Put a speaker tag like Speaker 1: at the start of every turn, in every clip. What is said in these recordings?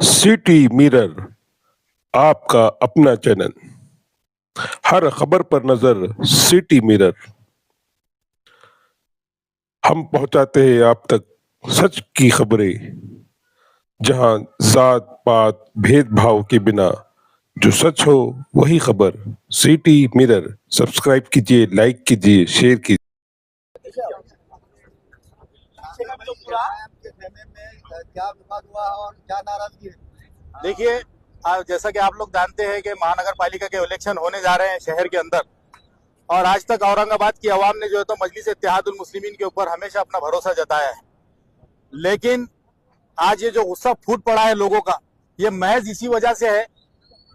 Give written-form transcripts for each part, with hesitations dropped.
Speaker 1: City mirror आपका अपना channel. हर खबर पर नजर सिटी मिरर। हम पहुंचाते हैं आप तक सच की खबरें, जहां जात पात भेदभाव के बिना जो सच हो वही खबर। सिटी मिरर सब्सक्राइब कीजिए, लाइक कीजिए, शेयर कीजिए।
Speaker 2: क्या विवाद हुआ और क्या नाराजगी है?
Speaker 3: देखिए, जैसा कि आप लोग जानते हैं कि महानगर पालिका के इलेक्शन होने जा रहे हैं शहर के अंदर, और आज तक औरंगाबाद की आवाम ने जो है तो मजलिस इत्तेहादुल मुस्लिमीन के ऊपर हमेशा अपना भरोसा जताया है। लेकिन आज ये जो गुस्सा फूट पड़ा है लोगों का, ये महज इसी वजह से है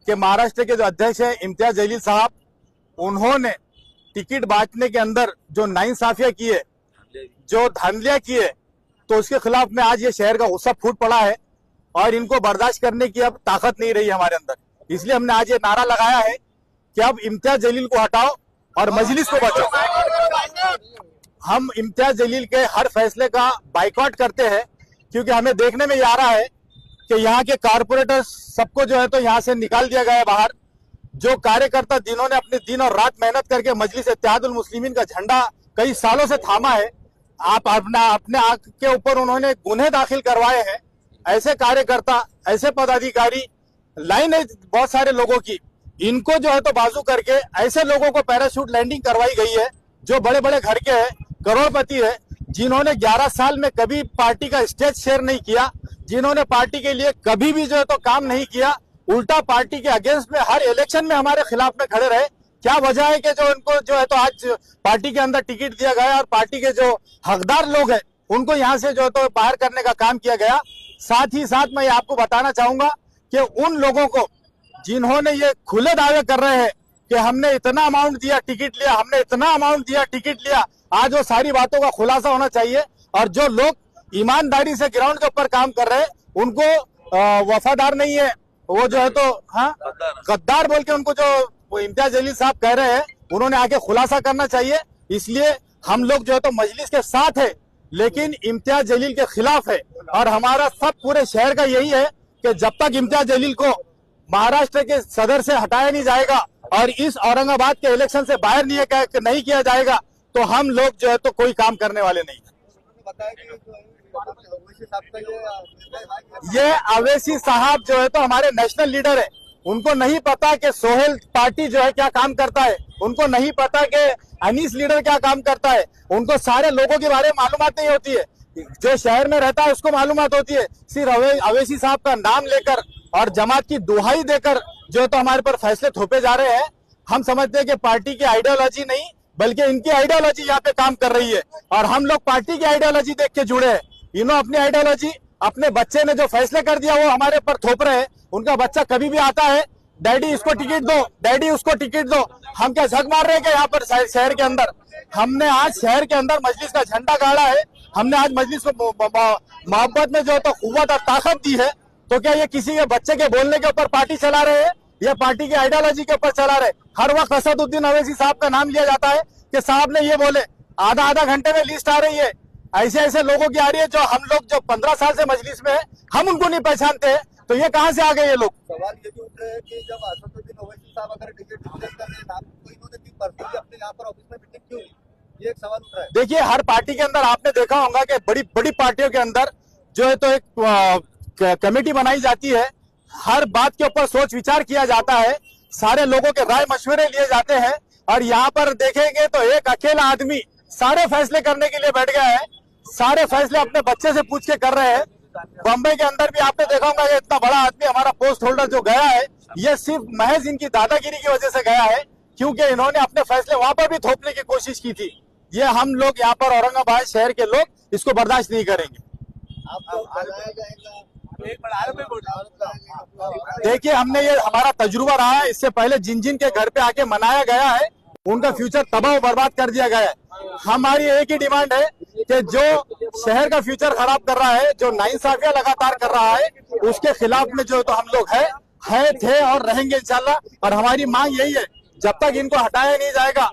Speaker 3: कि महाराष्ट्र के जो अध्यक्ष हैं इम्तियाज जलील साहब, उन्होंने टिकट बांटने के अंदर जो नाइंसाफियां की है, जो धांधलियां की है, तो उसके खिलाफ में आज ये शहर का गुस्सा फूट पड़ा है और इनको बर्दाश्त करने की अब ताकत नहीं रही हमारे अंदर। इसलिए हमने आज ये नारा लगाया है कि अब इम्तियाज जलील को हटाओ और मजलिस को बचाओ। हम इम्तियाज जलील के हर फैसले का बाइकआउट करते हैं, क्योंकि हमें देखने में ये आ रहा है कि यहाँ के कारपोरेटर सबको जो है तो यहाँ से निकाल दिया गया है बाहर। जो कार्यकर्ता जिन्होंने अपने दिन और रात मेहनत करके मजलिस इत्तेहादुल मुस्लिमीन का झंडा कई सालों से थामा है, आप अपने आंख के ऊपर उन्होंने गुन्हे दाखिल करवाए हैं। ऐसे कार्यकर्ता, ऐसे पदाधिकारी, लाइन है बहुत सारे लोगों की, इनको जो है तो बाजू करके ऐसे लोगों को पैराशूट लैंडिंग करवाई गई है जो बड़े बड़े घर के हैं, करोड़पति है, जिन्होंने 11 साल में कभी पार्टी का स्टेज शेयर नहीं किया, जिन्होंने पार्टी के लिए कभी भी जो है तो काम नहीं किया, उल्टा पार्टी के अगेंस्ट में हर इलेक्शन में हमारे खिलाफ में खड़े रहे। क्या वजह है कि जो उनको जो है तो आज पार्टी के अंदर टिकट दिया गया और पार्टी के जो हकदार लोग हैं उनको यहाँ से जो है तो बाहर करने का काम किया गया। साथ ही साथ मैं आपको बताना चाहूंगा कि उन लोगों को जिन्होंने ये खुले दावे कर रहे हैं कि हमने इतना अमाउंट दिया टिकट लिया, हमने इतना अमाउंट दिया टिकट लिया, आज वो सारी बातों का खुलासा होना चाहिए। और जो लोग ईमानदारी से ग्राउंड के ऊपर काम कर रहे हैं उनको वफादार नहीं है, वो जो है तो हाँ गद्दार बोल के उनको जो वो इम्तियाज जलील साहब कह रहे हैं, उन्होंने आके खुलासा करना चाहिए। इसलिए हम लोग जो है तो मजलिस के साथ है, लेकिन इम्तियाज जलील के खिलाफ है। और हमारा सब पूरे शहर का यही है कि जब तक इम्तियाज जलील को महाराष्ट्र के सदर से हटाया नहीं जाएगा और इस औरंगाबाद के इलेक्शन से बाहर नहीं किया जाएगा, तो हम लोग जो है तो कोई काम करने वाले नहीं। ये अवैसी साहब जो है तो हमारे नेशनल लीडर है, उनको नहीं पता कि सोहेल पार्टी जो है क्या काम करता है, उनको नहीं पता कि अनीस लीडर क्या काम करता है, उनको सारे लोगों के बारे में मालूमात नहीं होती है। जो शहर में रहता है उसको मालूमात होती है। सिर्फ अवैसी साहब का नाम लेकर और जमात की दुहाई देकर जो है तो हमारे पर फैसले थोपे जा रहे हैं। हम समझते हैं कि पार्टी की आइडियोलॉजी नहीं बल्कि इनकी आइडियोलॉजी यहाँ पे काम कर रही है, और हम लोग पार्टी की आइडियोलॉजी देख के जुड़े हैं। इन्होंने अपनी आइडियोलॉजी, अपने बच्चे ने जो फैसले कर दिया वो हमारे ऊपर थोप रहे हैं। उनका बच्चा कभी भी आता है, डैडी इसको टिकट दो, डैडी उसको टिकट दो। हम क्या झक मार रहे हैं क्या यहाँ पर शहर के अंदर? हमने आज शहर के अंदर मजलिस का झंडा गाड़ा है, हमने आज मजलिस को मोहब्बत में जो है तो कुव्वत और ताकत दी है। तो क्या ये किसी के बच्चे के बोलने के ऊपर पार्टी चला रहे हैं या पार्टी की आइडियोलॉजी के ऊपर चला रहे? हर वक्त असदुद्दीन अवैसी साहब का नाम लिया जाता है कि साहब ने ये बोले, आधा घंटे में लिस्ट आ रही है। ऐसे ऐसे लोगों की आ रही है जो हम लोग जो 15 साल से मजलिस में है, हम उनको नहीं पहचानते हैं। तो ये कहां से आ गए ये लोग?
Speaker 2: सवाल ये भी उठ रहे हैं कि जब असदुद्दीन ओवैसी साहब अगर टिकट डिक्लेयर कर रहे हैं तो इन्होंने भी पर्सनली अपने यहाँ पर ऑफिस में मीटिंग क्यों? ये एक सवाल उठ रहा है।
Speaker 3: देखिए, हर पार्टी के अंदर आपने देखा होगा कि बड़ी बड़ी पार्टियों के अंदर जो है तो एक कमेटी बनाई जाती है, हर बात के ऊपर सोच विचार किया जाता है, सारे लोगों के राय मशवरे लिए जाते हैं। और यहाँ पर देखेंगे तो एक अकेला आदमी सारे फैसले करने के लिए बैठ गया है, सारे फैसले अपने बच्चे से पूछ के कर रहे हैं। बम्बई के अंदर भी आपने देखा होगा, इतना बड़ा आदमी हमारा पोस्ट होल्डर जो गया है, ये सिर्फ महज इनकी दादागिरी की वजह से गया है, क्योंकि इन्होंने अपने फैसले वहां पर भी थोपने की कोशिश की थी। ये हम लोग यहाँ पर औरंगाबाद शहर के लोग इसको बर्दाश्त नहीं करेंगे। देखिए, हमने ये हमारा तजुर्बा रहा है, इससे पहले जिन जिन के घर पे आके मनाया गया है उनका फ्यूचर तबाह बर्बाद कर दिया गया है। हमारी एक ही डिमांड है कि जो शहर का फ्यूचर खराब कर रहा है, जो नाइंसाफियां लगातार कर रहा है, उसके खिलाफ में जो तो हम लोग है थे और रहेंगे इंशाल्लाह। और हमारी मांग यही है, जब तक इनको हटाया नहीं जाएगा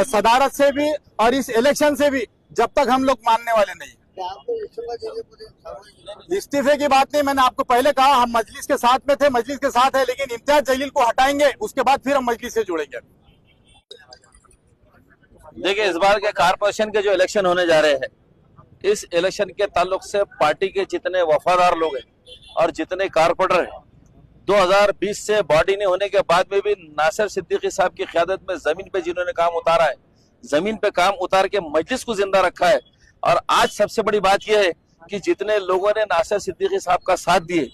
Speaker 3: सदारत से भी और इस इलेक्शन से भी, जब तक हम लोग मानने वाले नहीं।
Speaker 2: क्या आपको इस्तीफा चाहिए पूरे?
Speaker 3: इस्तीफे की बात नहीं, मैंने आपको पहले कहा हम मजलिस के साथ में थे, मजलिस के साथ है, लेकिन इम्तियाज जलील को हटाएंगे उसके बाद फिर हम मजलिस से जुड़ेंगे।
Speaker 4: देखिए, इस बार के कारपोरेशन के जो इलेक्शन होने जा रहे हैं, इस इलेक्शन के ताल्लुक से पार्टी के जितने वफादार लोग हैं और जितने कारपोरेटर हैं, 2020 से बॉडी नहीं होने के बाद में भी नासिर सिद्दीकी साहब की क़यादत में जमीन पे जिन्होंने काम उतारा है, जमीन पे काम उतार के मजलिस को जिंदा रखा है। और आज सबसे बड़ी बात यह है कि जितने लोगों ने नासिर सिद्दीकी साहब का साथ दिए,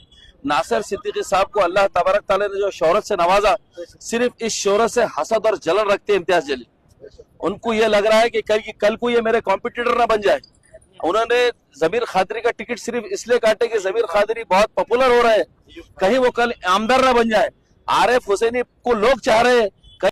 Speaker 4: नासिर सिद्दीकी साहब को अल्लाह तबारक तआला ने जो शोहरत से नवाजा, सिर्फ इस शोहरत से हसद और जलन रखते हैं इम्तियाज जलील। उनको ये लग रहा है कि कल को ये मेरे कॉम्पिटिटर ना बन जाए। उन्होंने जमीर खादरी का टिकट सिर्फ इसलिए काटे कि जमीर खादरी बहुत पॉपुलर हो रहे हैं, कहीं वो कल आमदार ना बन जाए। आरिफ हुसैनी को लोग चाह रहे हैं